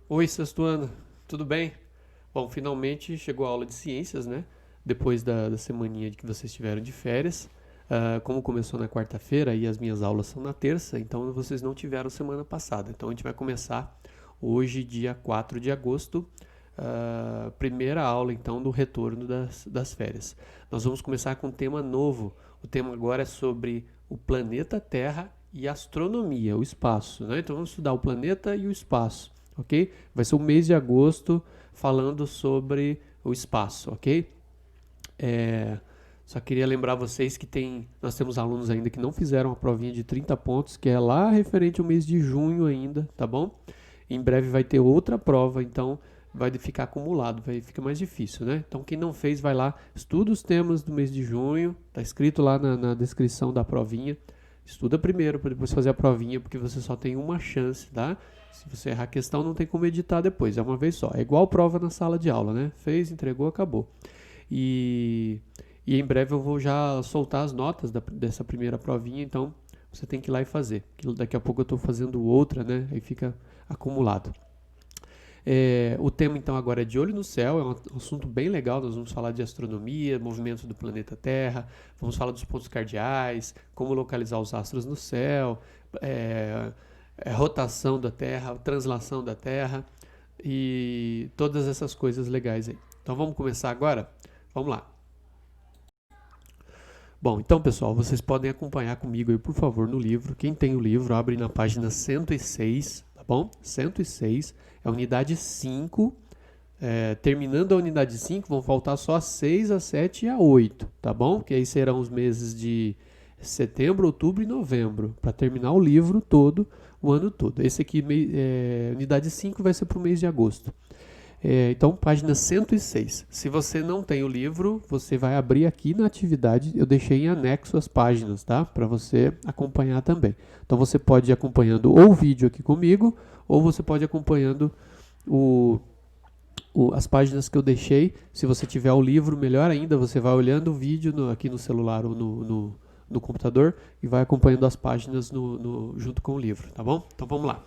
Oi, sexto ano, tudo bem? Bom, finalmente chegou a aula de ciências, né? Depois da semaninha que vocês tiveram de férias. Como começou na quarta-feira e as minhas aulas são na terça, então vocês não tiveram semana passada. Então a gente vai começar hoje, dia 4 de agosto, primeira aula então do retorno das férias. Nós vamos começar com um tema novo. O tema agora é sobre o planeta Terra e astronomia, o espaço, né? Então vamos estudar o planeta e o espaço, ok? Vai ser o mês de agosto falando sobre o espaço, ok? É, Só queria lembrar vocês que nós temos alunos ainda que não fizeram a provinha de 30 pontos, que é lá referente ao mês de junho ainda, tá bom? Em breve vai ter outra prova, então vai ficar acumulado, ficar mais difícil, né? Então quem não fez, vai lá, estuda os temas do mês de junho, tá escrito lá na descrição da provinha. Estuda primeiro para depois fazer a provinha, porque você só tem uma chance, tá? Se você errar a questão, não tem como editar depois, é uma vez só. É igual prova na sala de aula, né? Fez, entregou, acabou. E, e em breve eu vou já soltar as notas dessa primeira provinha, então você tem que ir lá e fazer. Daqui a pouco eu estou fazendo outra, né? Aí fica acumulado. O tema então agora é de olho no céu, é um assunto bem legal. Nós vamos falar de astronomia, movimentos do planeta Terra, vamos falar dos pontos cardeais, como localizar os astros no céu, é, rotação da Terra, translação da Terra e todas essas coisas legais aí. Então vamos começar agora? Vamos lá. Bom, então pessoal, vocês podem acompanhar comigo aí, por favor, no livro. Quem tem o livro, abre na página 106, tá bom? 106, é a unidade 5. Terminando a unidade 5, vão faltar só a 6, a 7 e a 8, tá bom? Que aí serão os meses de setembro, outubro e novembro, para terminar o livro todo, o ano todo. Esse aqui, unidade 5, vai ser para o mês de agosto. Então, página 106. Se você não tem o livro, você vai abrir aqui na atividade. Eu deixei em anexo as páginas, tá? Para você acompanhar também. Então, você pode ir acompanhando ou o vídeo aqui comigo, ou você pode ir acompanhando o, as páginas que eu deixei. Se você tiver o livro, melhor ainda, você vai olhando o vídeo aqui no celular ou no computador e vai acompanhando as páginas junto com o livro, tá bom? Então, vamos lá.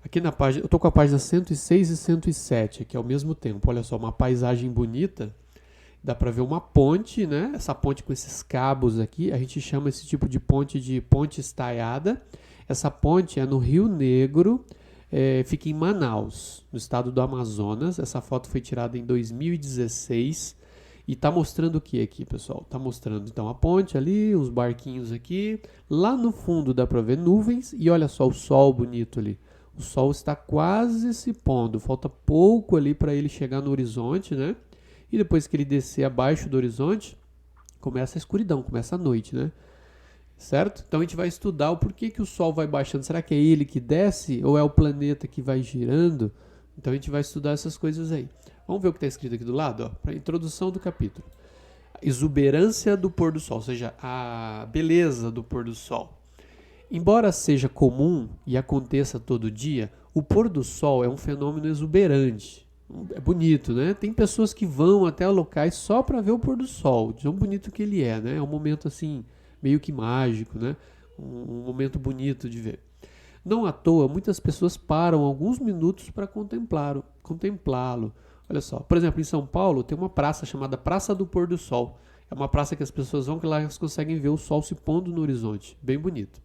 Aqui na página, eu estou com a página 106 e 107 aqui ao mesmo tempo. Olha só, uma paisagem bonita. Dá para ver uma ponte, né? Essa ponte com esses cabos aqui, a gente chama esse tipo de ponte estaiada. Essa ponte é no Rio Negro, fica em Manaus, no estado do Amazonas. Essa foto foi tirada em 2016 e está mostrando o que aqui, pessoal? Está mostrando então a ponte ali, os barquinhos aqui. Lá no fundo dá para ver nuvens e olha só o sol bonito ali. O sol está quase se pondo, falta pouco ali para ele chegar no horizonte, né? E depois que ele descer abaixo do horizonte, começa a escuridão, começa a noite, né? Certo? Então a gente vai estudar o porquê que o Sol vai baixando. Será que é ele que desce ou é o planeta que vai girando? Então a gente vai estudar essas coisas aí. Vamos ver o que está escrito aqui do lado, para a introdução do capítulo. Exuberância do pôr do sol, ou seja, a beleza do pôr do sol. Embora seja comum e aconteça todo dia, o pôr do sol é um fenômeno exuberante. É bonito, né? Tem pessoas que vão até locais só para ver o pôr do sol, de tão bonito que ele é, né? É um momento assim, meio que mágico, né? Um momento bonito de ver. Não à toa, muitas pessoas param alguns minutos para contemplá-lo. Olha só, por exemplo, em São Paulo tem uma praça chamada Praça do Pôr do Sol. É uma praça que as pessoas vão que lá elas conseguem ver o sol se pondo no horizonte. Bem bonito.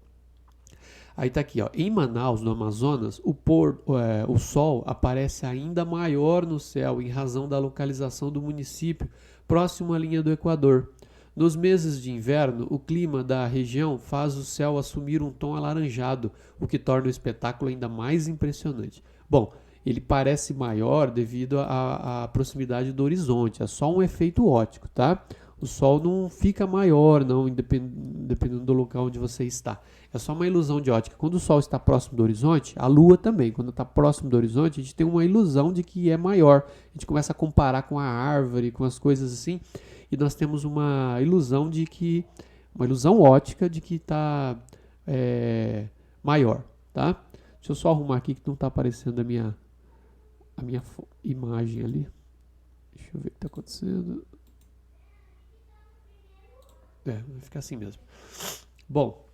Aí tá aqui, ó. Em Manaus, no Amazonas, o sol aparece ainda maior no céu em razão da localização do município próximo à linha do Equador. Nos meses de inverno, o clima da região faz o céu assumir um tom alaranjado, o que torna o espetáculo ainda mais impressionante. Bom, ele parece maior devido à proximidade do horizonte, é só um efeito óptico, tá? O sol não fica maior, não, dependendo do local onde você está. É só uma ilusão de ótica. Quando o sol está próximo do horizonte, a lua também, quando está próximo do horizonte, a gente tem uma ilusão de que é maior. A gente começa a comparar com a árvore, com as coisas assim, e nós temos uma ilusão ótica de que está maior, tá? Deixa eu só arrumar aqui que não está aparecendo a minha imagem ali. Deixa eu ver o que está acontecendo. Vai ficar assim mesmo. Bom,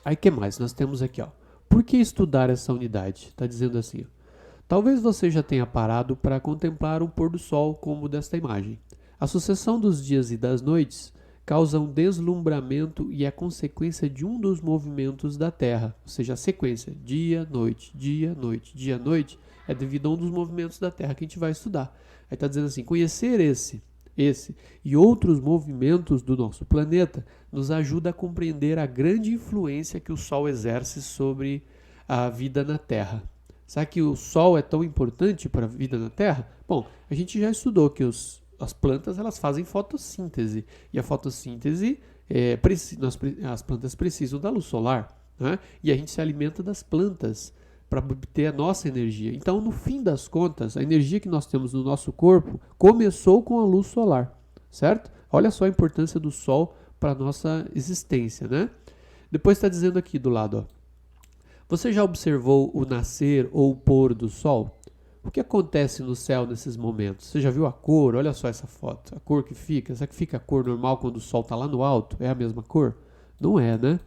aí que mais? Nós temos aqui, ó. Por que estudar essa unidade? Está dizendo assim, ó. Talvez você já tenha parado para contemplar o pôr do sol como desta imagem. A sucessão dos dias e das noites causa um deslumbramento e é consequência de um dos movimentos da Terra, ou seja, a sequência dia, noite, dia, noite, dia, noite, é devido a um dos movimentos da Terra que a gente vai estudar. Aí está dizendo assim, conhecer esse e outros movimentos do nosso planeta nos ajuda a compreender a grande influência que o Sol exerce sobre a vida na Terra. Sabe que o Sol é tão importante para a vida na Terra? Bom, a gente já estudou que as plantas elas fazem fotossíntese. E a fotossíntese, as plantas precisam da luz solar. Né? E a gente se alimenta das plantas para obter a nossa energia. Então, no fim das contas, a energia que nós temos no nosso corpo começou com a luz solar. Certo? Olha só a importância do Sol para a nossa existência. Né? Depois está dizendo aqui do lado, ó. Você já observou o nascer ou o pôr do sol? O que acontece no céu nesses momentos? Você já viu a cor? Olha só essa foto. A cor que fica. Será que fica a cor normal quando o sol está lá no alto? É a mesma cor? Não é, né?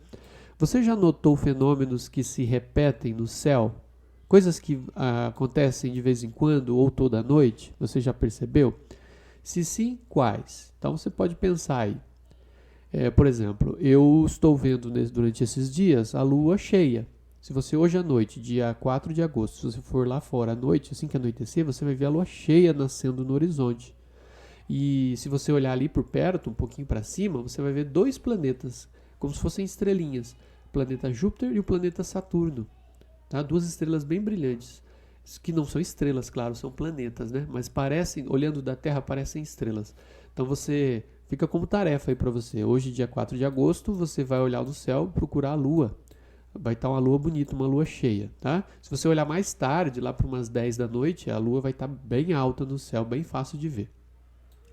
Você já notou fenômenos que se repetem no céu? Coisas que acontecem de vez em quando ou toda noite? Você já percebeu? Se sim, quais? Então você pode pensar aí. Por exemplo, eu estou vendo durante esses dias a lua cheia. Se você hoje à noite, dia 4 de agosto, se você for lá fora à noite, assim que anoitecer, você vai ver a lua cheia nascendo no horizonte. E se você olhar ali por perto, um pouquinho para cima, você vai ver dois planetas, como se fossem estrelinhas. O planeta Júpiter e o planeta Saturno. Tá? Duas estrelas bem brilhantes. Que não são estrelas, claro, são planetas, né? Mas parecem, olhando da Terra, parecem estrelas. Então você fica como tarefa aí para você. Hoje, dia 4 de agosto, você vai olhar no céu e procurar a lua. Vai estar uma lua bonita, uma lua cheia, tá? Se você olhar mais tarde, lá para umas 10 da noite, a lua vai estar bem alta no céu, bem fácil de ver.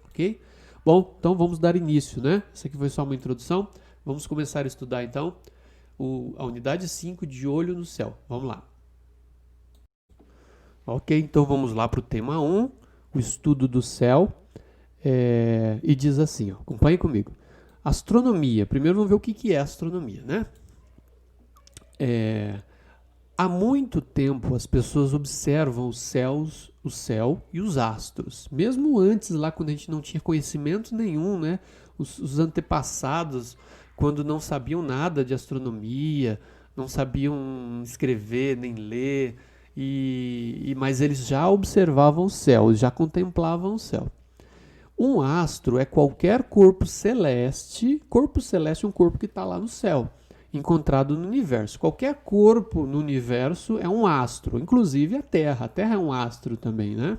Ok? Bom, então vamos dar início, né? Essa aqui foi só uma introdução. Vamos começar a estudar, então, a unidade 5 de olho no céu. Vamos lá. Ok, então vamos lá para o tema 1, o estudo do céu. E diz assim, ó, acompanhe comigo. Astronomia. Primeiro vamos ver o que é astronomia, né? Há muito tempo as pessoas observam o céu e os astros. Mesmo antes, lá quando a gente não tinha conhecimento nenhum, né? Os antepassados, quando não sabiam nada de astronomia, não sabiam escrever nem ler, mas eles já observavam o céu, já contemplavam o céu. Um astro é qualquer corpo celeste. Corpo celeste é um corpo que está lá no céu, encontrado no universo. Qualquer corpo no universo é um astro, inclusive a Terra. A Terra é um astro também, né?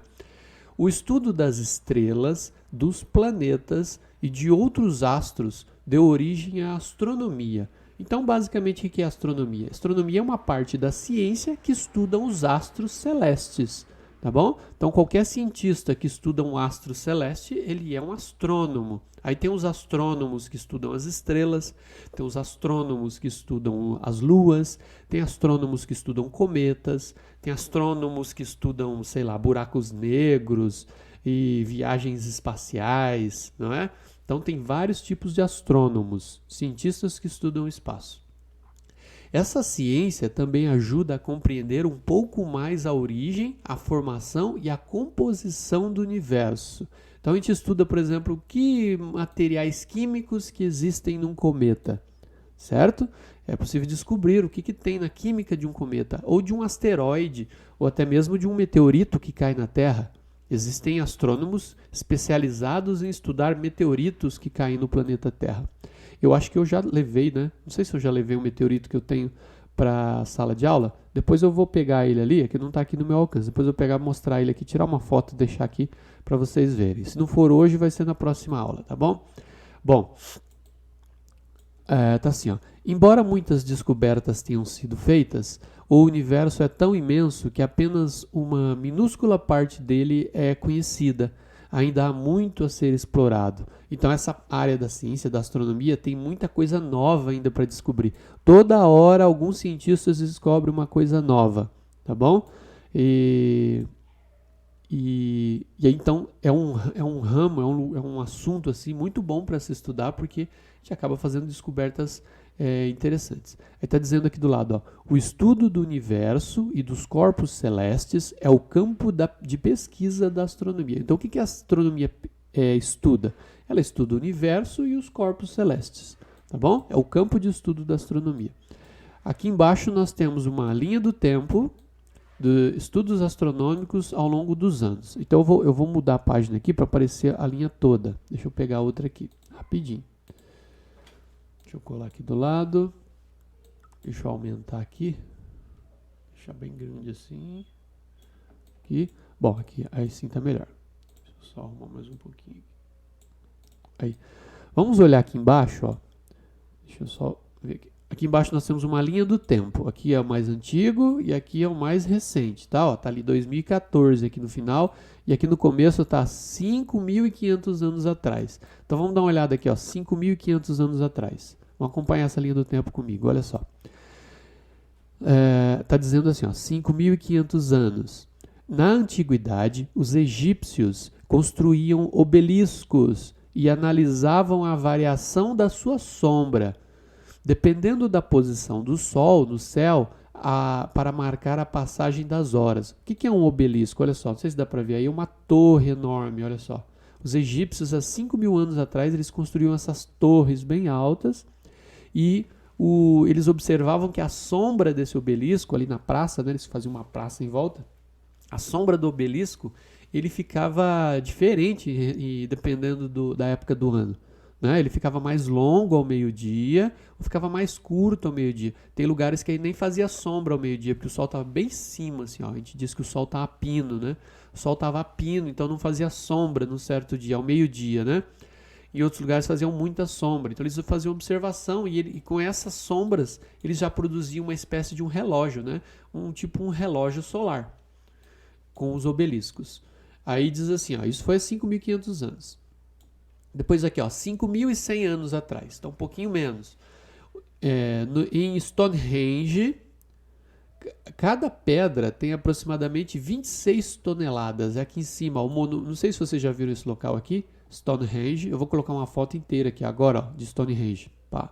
O estudo das estrelas, dos planetas e de outros astros deu origem à astronomia. Então, basicamente, o que é astronomia? Astronomia é uma parte da ciência que estuda os astros celestes. Tá bom? Então, qualquer cientista que estuda um astro celeste, ele é um astrônomo. Aí tem os astrônomos que estudam as estrelas, tem os astrônomos que estudam as luas, tem astrônomos que estudam cometas, tem astrônomos que estudam, sei lá, buracos negros e viagens espaciais, não é? Então, tem vários tipos de astrônomos, cientistas que estudam o espaço. Essa ciência também ajuda a compreender um pouco mais a origem, a formação e a composição do universo. Então a gente estuda, por exemplo, que materiais químicos que existem num cometa, certo? É possível descobrir o que tem na química de um cometa, ou de um asteroide, ou até mesmo de um meteorito que cai na Terra. Existem astrônomos especializados em estudar meteoritos que caem no planeta Terra. Eu acho que eu já levei, né? Não sei se eu já levei um meteorito que eu tenho para a sala de aula. Depois eu vou pegar ele ali, que não está aqui no meu alcance. Depois eu pegar, mostrar ele aqui, tirar uma foto e deixar aqui para vocês verem. Se não for hoje, vai ser na próxima aula, tá bom? Bom, tá assim, ó. Embora muitas descobertas tenham sido feitas, o universo é tão imenso que apenas uma minúscula parte dele é conhecida. Ainda há muito a ser explorado. Então essa área da ciência, da astronomia, tem muita coisa nova ainda para descobrir. Toda hora alguns cientistas descobrem uma coisa nova, tá bom? E então é um ramo, é um assunto assim muito bom para se estudar, porque a gente acaba fazendo descobertas interessantes. Aí está dizendo aqui do lado, ó, o estudo do universo e dos corpos celestes é o campo de pesquisa da astronomia. Então, o que a astronomia estuda? Ela estuda o universo e os corpos celestes, tá bom? É o campo de estudo da astronomia. Aqui embaixo nós temos uma linha do tempo de estudos astronômicos ao longo dos anos. Então, eu vou mudar a página aqui para aparecer a linha toda. Deixa eu pegar outra aqui, rapidinho. Deixa eu colar aqui do lado. Deixa eu aumentar aqui. Deixar bem grande assim. Aqui. Bom, aqui aí sim tá melhor. Deixa eu só arrumar mais um pouquinho. Aí. Vamos olhar aqui embaixo, ó. Deixa eu só ver aqui. Aqui embaixo nós temos uma linha do tempo. Aqui é o mais antigo e aqui é o mais recente, tá? Ó, tá ali 2014 aqui no final e aqui no começo tá 5.500 anos atrás. Então vamos dar uma olhada aqui, ó, 5.500 anos atrás. Vamos acompanhar essa linha do tempo comigo, olha só. Tá dizendo assim, ó, 5.500 anos. Na antiguidade, os egípcios construíam obeliscos e analisavam a variação da sua sombra, dependendo da posição do Sol no céu, para marcar a passagem das horas. O que é um obelisco? Olha só, não sei se dá para ver aí, uma torre enorme, olha só. Os egípcios, há 5.000 anos atrás, eles construíam essas torres bem altas e eles observavam que a sombra desse obelisco, ali na praça, né, eles faziam uma praça em volta, a sombra do obelisco, ele ficava diferente e dependendo da época do ano. Né? Ele ficava mais longo ao meio-dia ou ficava mais curto ao meio-dia. Tem lugares que aí nem fazia sombra ao meio-dia, porque o sol estava bem em cima. Assim, ó. A gente diz que o sol estava a pino, né? O sol estava a pino, então não fazia sombra num certo dia, ao meio-dia. Né? Em outros lugares faziam muita sombra. Então eles faziam observação e com essas sombras eles já produziam uma espécie de um relógio, né? Um relógio solar com os obeliscos. Aí diz assim, ó, isso foi há 5.500 anos. Depois aqui, ó, 5.100 anos atrás, então um pouquinho menos. Em Stonehenge, cada pedra tem aproximadamente 26 toneladas. É aqui em cima, não sei se vocês já viram esse local aqui, Stonehenge. Eu vou colocar uma foto inteira aqui agora, ó, de Stonehenge. Pá.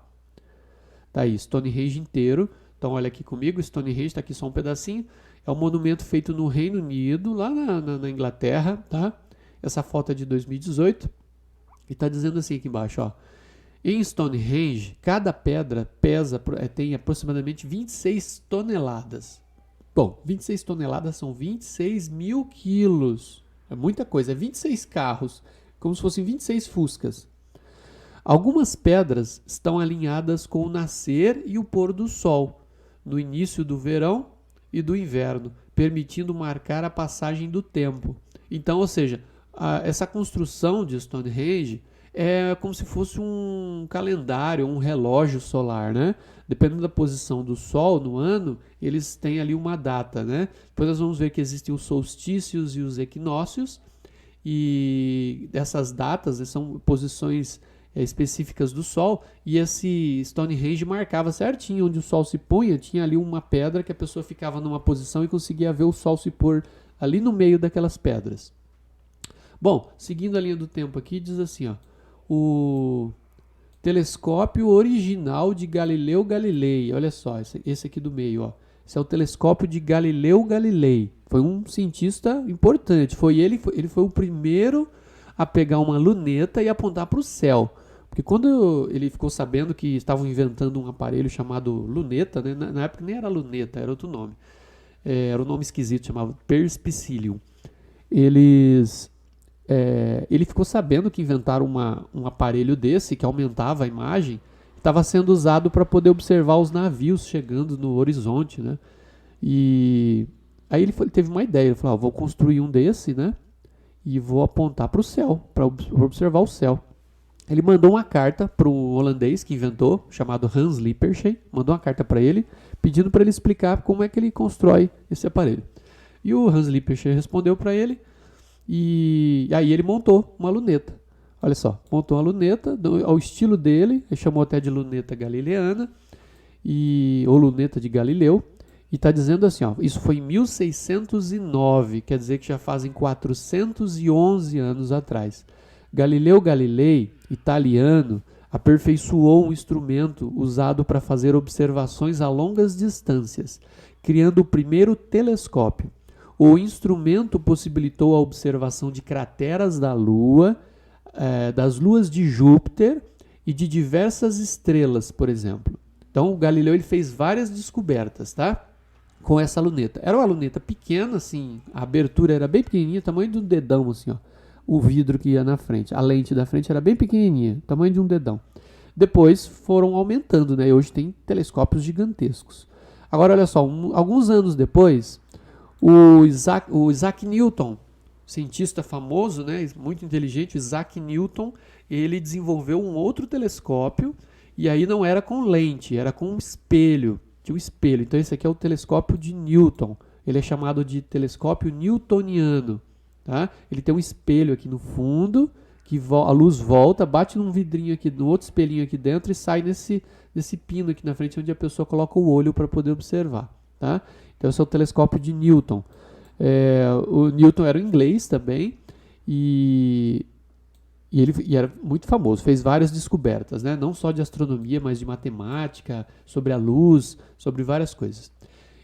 Tá aí, Stonehenge inteiro. Então olha aqui comigo, Stonehenge, está aqui só um pedacinho. É um monumento feito no Reino Unido, lá na Inglaterra, tá? Essa foto é de 2018. E está dizendo assim aqui embaixo, ó. Em Stonehenge, cada pedra tem aproximadamente 26 toneladas. Bom, 26 toneladas são 26 mil quilos. É muita coisa, é 26 carros, como se fossem 26 fuscas. Algumas pedras estão alinhadas com o nascer e o pôr do sol, no início do verão e do inverno, permitindo marcar a passagem do tempo. Então, ou seja, essa construção de Stonehenge é como se fosse um calendário, um relógio solar, né? Dependendo da posição do Sol no ano, eles têm ali uma data, né? Depois nós vamos ver que existem os solstícios e os equinócios, e essas datas são posições específicas do Sol, e esse Stonehenge marcava certinho onde o Sol se punha, tinha ali uma pedra que a pessoa ficava numa posição e conseguia ver o Sol se pôr ali no meio daquelas pedras. Bom, seguindo a linha do tempo aqui, diz assim, ó, o telescópio original de Galileu Galilei, olha só, esse aqui do meio, ó, esse é o telescópio de Galileu Galilei, foi um cientista importante, ele foi o primeiro a pegar uma luneta e apontar para o céu, porque quando ele ficou sabendo que estavam inventando um aparelho chamado luneta, né, na época nem era luneta, era outro nome, era um nome esquisito, chamava Perspicillium, ele ficou sabendo que inventaram um aparelho desse que aumentava a imagem, estava sendo usado para poder observar os navios chegando no horizonte, né? E aí ele teve uma ideia, ele falou, vou construir um desse, né? E vou apontar para o céu, para observar o céu. Ele mandou uma carta para o holandês que inventou, chamado Hans Lippershey, mandou uma carta para ele, pedindo para ele explicar como é que ele constrói esse aparelho. E o Hans Lippershey respondeu para ele, e aí ele montou uma luneta. Olha só, montou uma luneta ao estilo dele, ele chamou até de luneta galileana, ou luneta de Galileu, e está dizendo assim, ó, isso foi em 1609, quer dizer que já fazem 411 anos atrás. Galileu Galilei, italiano, aperfeiçoou um instrumento usado para fazer observações a longas distâncias, criando o primeiro telescópio. O instrumento possibilitou a observação de crateras da Lua, das luas de Júpiter e de diversas estrelas, por exemplo. Então, o Galileu ele fez várias descobertas, tá? Com essa luneta. Era uma luneta pequena, assim, a abertura era bem pequenininha, tamanho de um dedão, assim, ó. O vidro que ia na frente. A lente da frente era bem pequenininha, tamanho de um dedão. Depois foram aumentando, né? E hoje tem telescópios gigantescos. Agora, olha só, alguns anos depois, o Isaac Newton, cientista famoso, né, muito inteligente, Isaac Newton, ele desenvolveu um outro telescópio, e aí não era com lente, era com um espelho. Tinha um espelho. Então esse aqui é o telescópio de Newton. Ele é chamado de telescópio newtoniano. Tá? Ele tem um espelho aqui no fundo, que a luz volta, bate num vidrinho aqui, no outro espelhinho aqui dentro e sai nesse pino aqui na frente, onde a pessoa coloca o olho para poder observar. Tá? Então esse é o telescópio de Newton. O Newton era inglês também e ele era muito famoso, fez várias descobertas, né? Não só de astronomia, mas de matemática, sobre a luz, sobre várias coisas.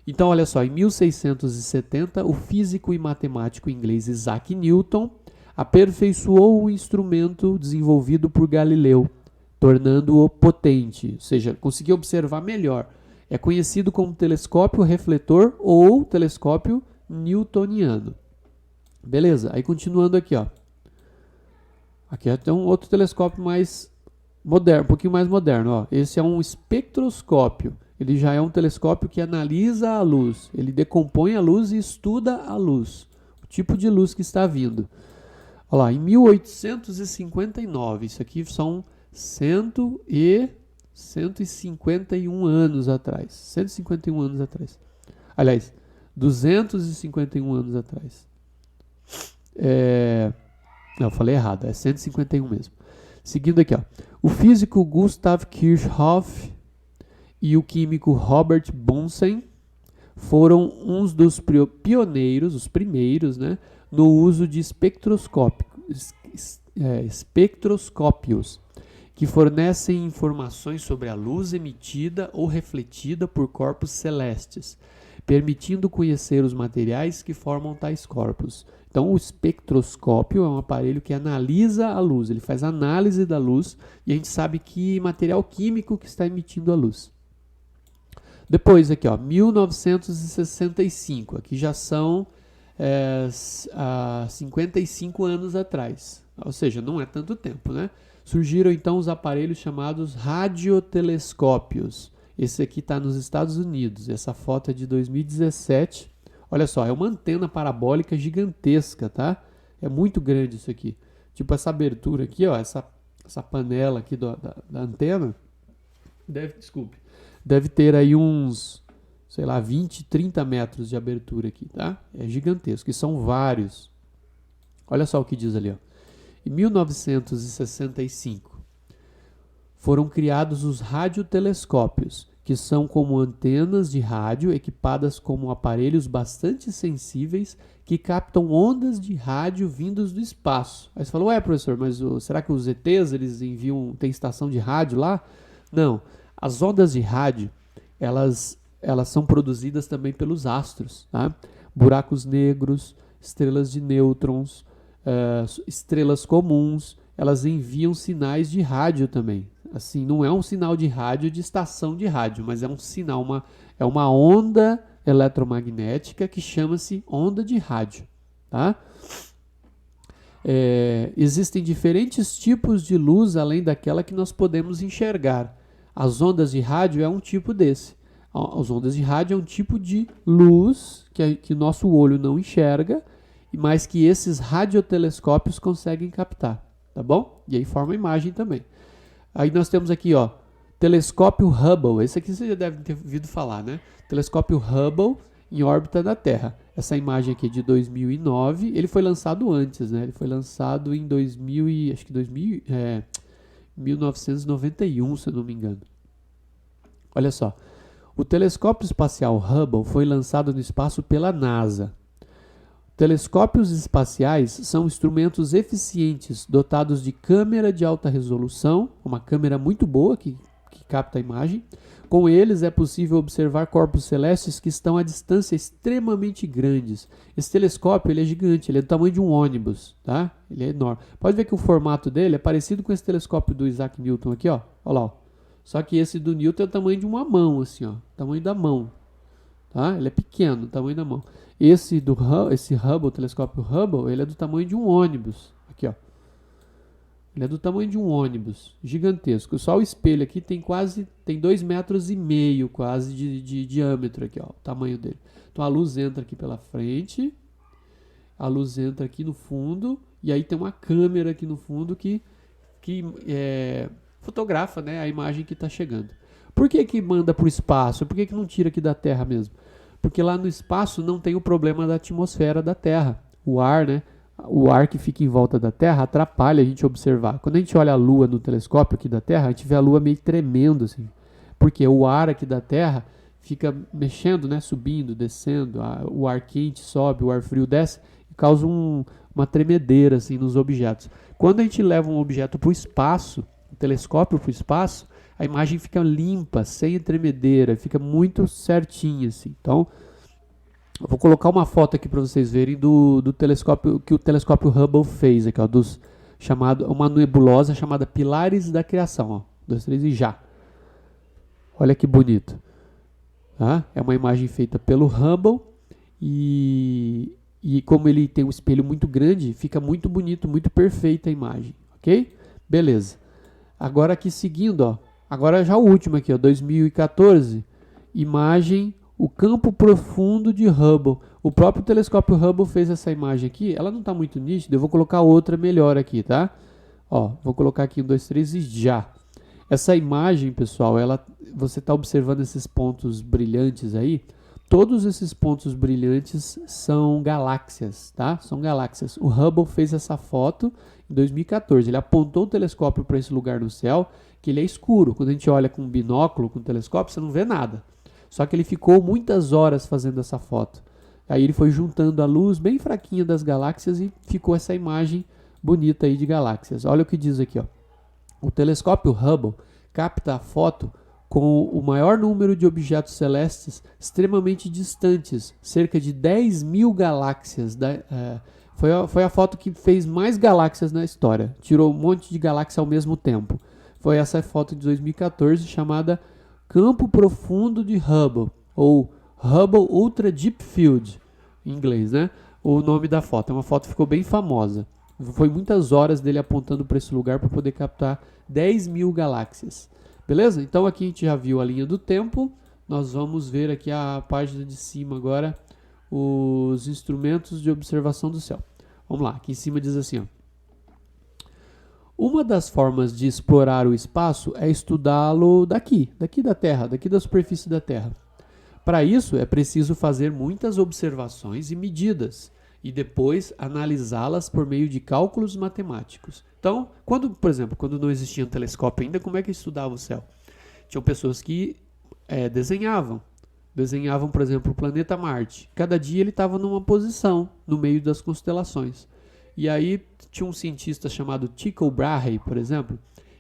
Então, olha só, em 1670, o físico e matemático inglês Isaac Newton aperfeiçoou o instrumento desenvolvido por Galileu, tornando-o potente, ou seja, conseguiu observar melhor. É conhecido como telescópio refletor ou telescópio newtoniano. Beleza, aí continuando aqui, ó. Aqui tem um outro telescópio mais moderno, um pouquinho mais moderno, ó. Esse é um espectroscópio. Ele já é um telescópio que analisa a luz. Ele decompõe a luz e estuda a luz, o tipo de luz que está vindo. Olha lá, em 1859, isso aqui são 151 anos atrás. 151 anos atrás. Aliás, 251 anos atrás. Não, eu falei errado, é 151 mesmo. Seguindo aqui, ó. O físico Gustav Kirchhoff e o químico Robert Bunsen foram uns dos pioneiros, os primeiros, né, no uso de espectroscópios, que fornecem informações sobre a luz emitida ou refletida por corpos celestes, permitindo conhecer os materiais que formam tais corpos. Então, o espectroscópio é um aparelho que analisa a luz, ele faz análise da luz e a gente sabe que material químico que está emitindo a luz. Depois aqui, ó, 1965, aqui já são 55 anos atrás, ou seja, não é tanto tempo, né? Surgiram então os aparelhos chamados radiotelescópios. Esse aqui está nos Estados Unidos, essa foto é de 2017. Olha só, é uma antena parabólica gigantesca, tá? É muito grande isso aqui. Tipo essa abertura aqui, ó, essa panela aqui da antena, deve ter aí uns, sei lá, 20, 30 metros de abertura aqui, tá? É gigantesco, e são vários. Olha só o que diz ali, ó. Em 1965, foram criados os radiotelescópios, que são como antenas de rádio equipadas com aparelhos bastante sensíveis que captam ondas de rádio vindos do espaço. Aí você falou, ué, professor, mas será que os ETs, eles tem estação de rádio lá? Não, as ondas de rádio, elas são produzidas também pelos astros, tá? Buracos negros, estrelas de nêutrons, estrelas comuns, elas enviam sinais de rádio também. Assim, não é um sinal de rádio de estação de rádio, mas é um sinal, é uma onda eletromagnética que chama-se onda de rádio, tá? Existem diferentes tipos de luz além daquela que nós podemos enxergar. As ondas de rádio é um tipo desse. As ondas de rádio é um tipo de luz que nosso olho não enxerga, mas que esses radiotelescópios conseguem captar, tá bom? E aí forma a imagem também. Aí nós temos aqui, ó, telescópio Hubble. Esse aqui você já deve ter ouvido falar, né? Telescópio Hubble em órbita da Terra. Essa imagem aqui é de 2009. Ele foi lançado antes, né? Ele foi lançado em 1991, se eu não me engano. Olha só. O telescópio espacial Hubble foi lançado no espaço pela NASA. Telescópios espaciais são instrumentos eficientes dotados de câmera de alta resolução, uma câmera muito boa que capta a imagem. Com eles é possível observar corpos celestes que estão a distância extremamente grandes. Esse telescópio ele é gigante, ele é do tamanho de um ônibus, tá? Ele é enorme. Pode ver que o formato dele é parecido com esse telescópio do Isaac Newton aqui, ó. Olha lá, ó. Só que esse do Newton é o tamanho de uma mão, assim, ó. Tamanho da mão. Tá? Ele é pequeno, tamanho da mão. Esse Hubble, o telescópio Hubble, ele é do tamanho de um ônibus. Aqui, ó. Ele é do tamanho de um ônibus, gigantesco. Só o espelho aqui tem 2,5 metros quase de diâmetro aqui, ó, o tamanho dele. Então a luz entra aqui pela frente, a luz entra aqui no fundo, e aí tem uma câmera aqui no fundo que fotografa, né, a imagem que está chegando. Por que manda para o espaço? Por que não tira aqui da Terra mesmo? Porque lá no espaço não tem o problema da atmosfera da Terra. O ar, né? O ar que fica em volta da Terra atrapalha a gente observar. Quando a gente olha a Lua no telescópio aqui da Terra, a gente vê a Lua meio tremendo, assim. Porque o ar aqui da Terra fica mexendo, né? Subindo, descendo. O ar quente sobe, o ar frio desce e causa uma tremedeira assim, nos objetos. Quando a gente leva um objeto para o espaço, um telescópio para o espaço, a imagem fica limpa, sem tremedeira, fica muito certinha, assim. Então, eu vou colocar uma foto aqui para vocês verem do telescópio que o telescópio Hubble fez aqui, ó, uma nebulosa chamada Pilares da Criação, ó. 2, 3 e já. Olha que bonito. Tá? É uma imagem feita pelo Hubble e como ele tem um espelho muito grande, fica muito bonito, muito perfeita a imagem, ok? Beleza. Agora aqui seguindo, ó. Agora já o último aqui, ó, 2014, imagem, o campo profundo de Hubble. O próprio telescópio Hubble fez essa imagem aqui, ela não está muito nítida, eu vou colocar outra melhor aqui, tá? Ó, vou colocar aqui 1, 2, 3 e já. Essa imagem, pessoal, você está observando esses pontos brilhantes aí, todos esses pontos brilhantes são galáxias, tá? São galáxias. O Hubble fez essa foto em 2014, ele apontou o telescópio para esse lugar no céu, que ele é escuro. Quando a gente olha com um binóculo, com um telescópio, você não vê nada. Só que ele ficou muitas horas fazendo essa foto. Aí ele foi juntando a luz bem fraquinha das galáxias e ficou essa imagem bonita aí de galáxias. Olha o que diz aqui, ó. O telescópio Hubble capta a foto com o maior número de objetos celestes extremamente distantes, cerca de 10.000 galáxias. Foi a foto que fez mais galáxias na história. Tirou um monte de galáxias ao mesmo tempo. Foi essa foto de 2014 chamada Campo Profundo de Hubble, ou Hubble Ultra Deep Field, em inglês, né? O nome da foto. É uma foto que ficou bem famosa. Foi muitas horas dele apontando para esse lugar para poder captar 10.000 galáxias. Beleza? Então aqui a gente já viu a linha do tempo. Nós vamos ver aqui a página de cima agora, os instrumentos de observação do céu. Vamos lá, aqui em cima diz assim, ó. Uma das formas de explorar o espaço é estudá-lo daqui da Terra, daqui da superfície da Terra. Para isso, é preciso fazer muitas observações e medidas, e depois analisá-las por meio de cálculos matemáticos. Então, por exemplo, quando não existia um telescópio ainda, como é que estudava o céu? Tinham pessoas que desenhavam, por exemplo, o planeta Marte. Cada dia ele estava numa posição no meio das constelações. E aí tinha um cientista chamado Tycho Brahe, por exemplo,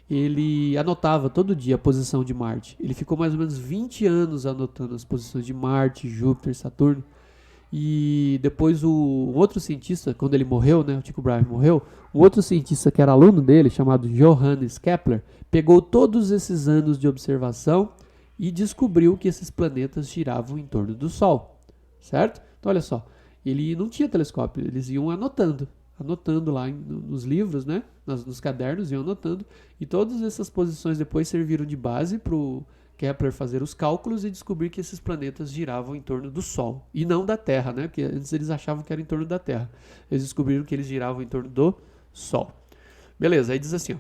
ele anotava todo dia a posição de Marte. Ele ficou mais ou menos 20 anos anotando as posições de Marte, Júpiter, Saturno. E depois o outro cientista, quando ele morreu, né, o Tycho Brahe morreu, o outro cientista que era aluno dele, chamado Johannes Kepler, pegou todos esses anos de observação e descobriu que esses planetas giravam em torno do Sol, certo? Então olha só, ele não tinha telescópio, eles iam anotando lá nos livros, né, nos cadernos, iam anotando, e todas essas posições depois serviram de base para o Kepler fazer os cálculos e descobrir que esses planetas giravam em torno do Sol, e não da Terra, né, porque antes eles achavam que era em torno da Terra. Eles descobriram que eles giravam em torno do Sol. Beleza, aí diz assim, ó.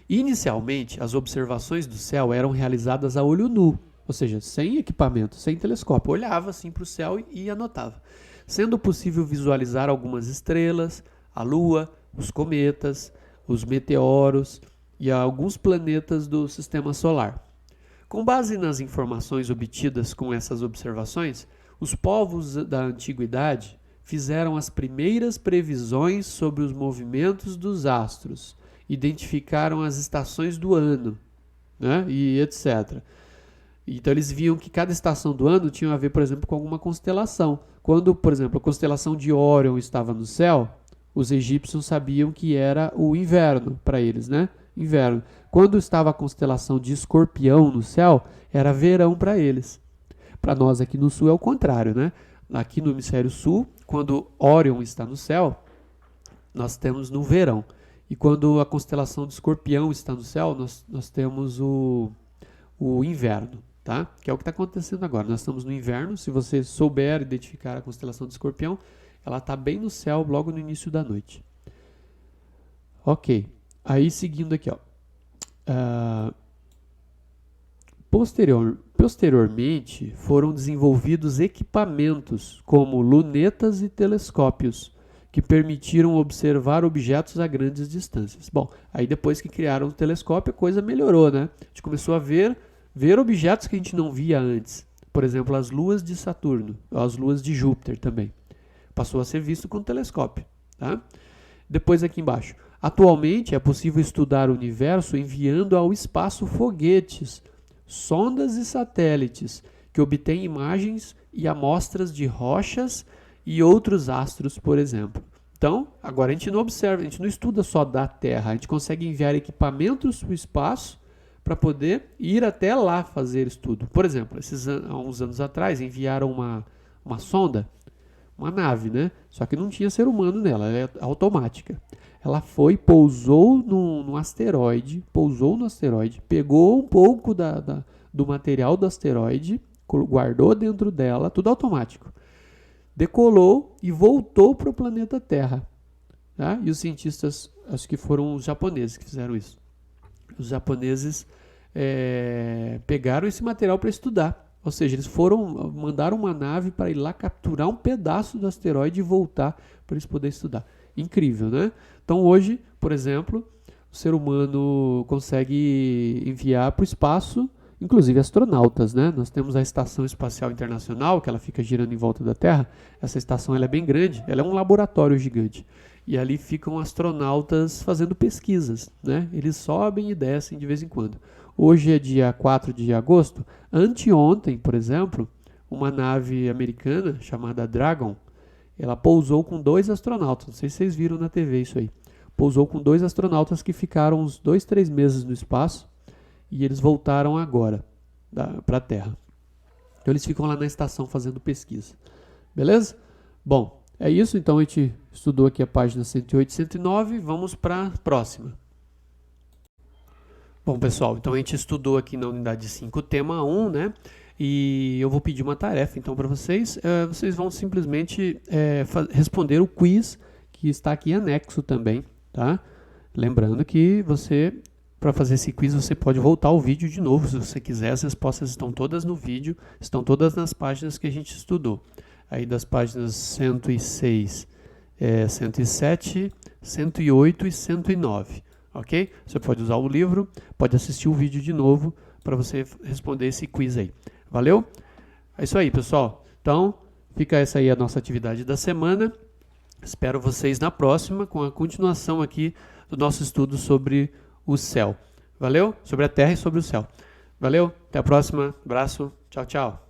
Inicialmente, as observações do céu eram realizadas a olho nu, ou seja, sem equipamento, sem telescópio. Olhava assim para o céu e anotava. Sendo possível visualizar algumas estrelas, a Lua, os cometas, os meteoros e alguns planetas do Sistema Solar. Com base nas informações obtidas com essas observações, os povos da antiguidade fizeram as primeiras previsões sobre os movimentos dos astros, identificaram as estações do ano, né? E etc. Então eles viam que cada estação do ano tinha a ver, por exemplo, com alguma constelação. Quando, por exemplo, a constelação de Órion estava no céu, os egípcios sabiam que era o inverno para eles, né? Inverno. Quando estava a constelação de Escorpião no céu, era verão para eles. Para nós aqui no sul é o contrário, né? Aqui no hemisfério sul, quando Órion está no céu, nós temos no verão. E quando a constelação de Escorpião está no céu, nós temos o inverno, tá? Que é o que está acontecendo agora. Nós estamos no inverno. Se você souber identificar a constelação de Escorpião, ela está bem no céu, logo no início da noite. Ok. Aí, seguindo aqui, ó. Posteriormente, foram desenvolvidos equipamentos como lunetas e telescópios, que permitiram observar objetos a grandes distâncias. Bom, aí depois que criaram o telescópio, a coisa melhorou, né? A gente começou a ver objetos que a gente não via antes. Por exemplo, as luas de Saturno, as luas de Júpiter também. Passou a ser visto com o telescópio, tá? Depois aqui embaixo. Atualmente é possível estudar o universo enviando ao espaço foguetes, sondas e satélites que obtêm imagens e amostras de rochas e outros astros, por exemplo. Então, agora a gente não observa, a gente não estuda só da Terra, a gente consegue enviar equipamentos para o espaço para poder ir até lá fazer estudo. Por exemplo, há uns anos atrás enviaram uma sonda, uma nave, né? Só que não tinha ser humano nela, ela é automática. Ela pousou no asteroide, pegou um pouco do material do asteroide, guardou dentro dela, tudo automático. Decolou e voltou para o planeta Terra. Tá? E os cientistas, acho que foram os japoneses que fizeram isso. Os japoneses pegaram esse material para estudar. Ou seja, eles mandaram uma nave para ir lá capturar um pedaço do asteroide e voltar para eles poderem estudar. Incrível, né? Então hoje, por exemplo, o ser humano consegue enviar para o espaço, inclusive astronautas, né? Nós temos a Estação Espacial Internacional, que ela fica girando em volta da Terra. Essa estação ela é bem grande, ela é um laboratório gigante. E ali ficam astronautas fazendo pesquisas, né? Eles sobem e descem de vez em quando. Hoje é dia 4 de agosto. Anteontem, por exemplo, uma nave americana chamada Dragon, ela pousou com 2 astronautas. Não sei se vocês viram na TV isso aí. Pousou com 2 astronautas que ficaram uns 2, 3 meses no espaço e eles voltaram agora para a Terra. Então eles ficam lá na estação fazendo pesquisa. Beleza? Bom, é isso. Então a gente estudou aqui a página 108 e 109. Vamos para a próxima. Bom, pessoal, então a gente estudou aqui na unidade 5 o tema 1, né? E eu vou pedir uma tarefa, então, para vocês. Vocês vão simplesmente responder o quiz que está aqui anexo também, tá? Lembrando que para fazer esse quiz, você pode voltar ao vídeo de novo, se você quiser. As respostas estão todas no vídeo, estão todas nas páginas que a gente estudou. Aí das páginas 106, 107, 108 e 109. Ok? Você pode usar o livro, pode assistir o vídeo de novo para você responder esse quiz aí. Valeu? É isso aí, pessoal. Então, fica essa aí a nossa atividade da semana. Espero vocês na próxima com a continuação aqui do nosso estudo sobre o céu. Valeu? Sobre a Terra e sobre o céu. Valeu? Até a próxima. Abraço. Tchau, tchau.